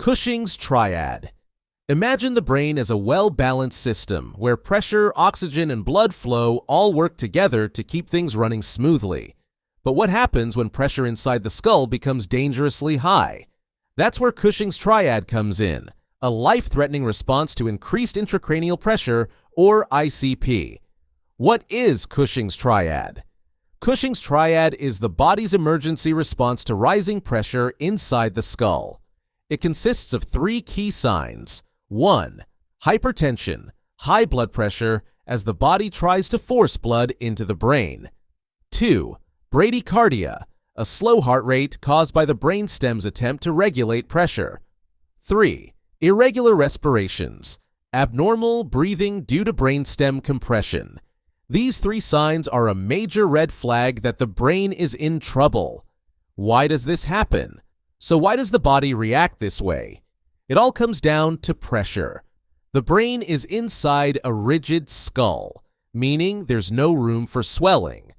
Cushing's triad. Imagine the brain as a well-balanced system where pressure, oxygen, and blood flow all work together to keep things running smoothly. But what happens when pressure inside the skull becomes dangerously high? That's where Cushing's triad comes in, a life-threatening response to increased intracranial pressure, or ICP. What is Cushing's triad? Cushing's triad is the body's emergency response to rising pressure inside the skull. It consists of 3 key signs. 1. Hypertension, high blood pressure, as the body tries to force blood into the brain. 2. Bradycardia, a slow heart rate caused by the brainstem's attempt to regulate pressure. 3. Irregular respirations, abnormal breathing due to brainstem compression. These 3 signs are a major red flag that the brain is in trouble. Why does this happen? So why does the body react this way? It all comes down to pressure. The brain is inside a rigid skull, meaning there's no room for swelling.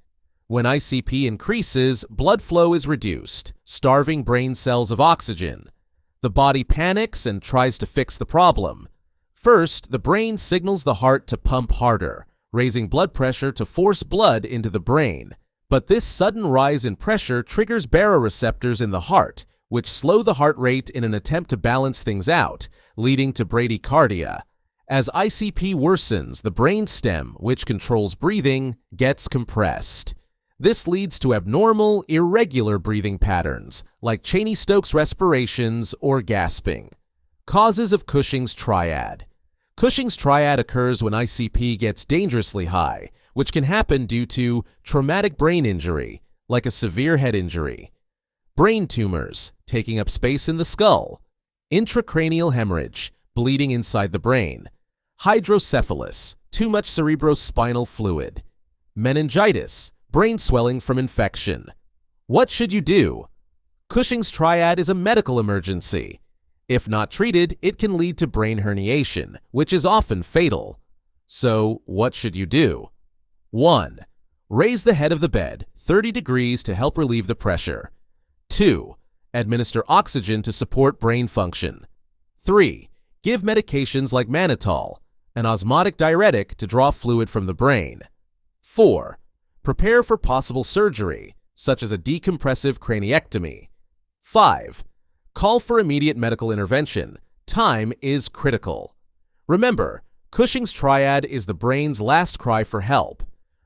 When ICP increases, blood flow is reduced, starving brain cells of oxygen. The body panics and tries to fix the problem. First, the brain signals the heart to pump harder, raising blood pressure to force blood into the brain. But this sudden rise in pressure triggers baroreceptors in the heart, which slow the heart rate in an attempt to balance things out, leading to bradycardia. As ICP worsens, the brainstem, which controls breathing, gets compressed. This leads to abnormal, irregular breathing patterns, like Cheney-Stokes respirations or gasping. Causes of Cushing's triad. Cushing's triad occurs when ICP gets dangerously high, which can happen due to traumatic brain injury, like a severe head injury, brain tumors, taking up space in the skull, intracranial hemorrhage, bleeding inside the brain, hydrocephalus, too much cerebrospinal fluid, meningitis, brain swelling from infection. What should you do? Cushing's triad is a medical emergency. If not treated, it can lead to brain herniation, which is often fatal. So, what should you do? 1. Raise the head of the bed 30 degrees to help relieve the pressure. 2. Administer oxygen to support brain function. 3. Give medications like mannitol, an osmotic diuretic to draw fluid from the brain. 4. Prepare for possible surgery, such as a decompressive craniectomy. 5. Call for immediate medical intervention. Time is critical. Remember, Cushing's triad is the brain's last cry for help.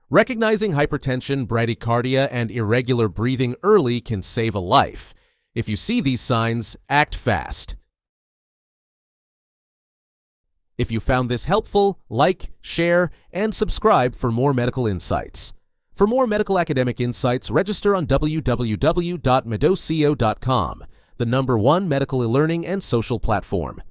Recognizing hypertension, bradycardia, and irregular breathing early can save a life. If you see these signs, act fast. If you found this helpful, like, share, and subscribe for more medical insights. For more medical academic insights, register on www.medoceo.com, the #1 medical e-learning and social platform.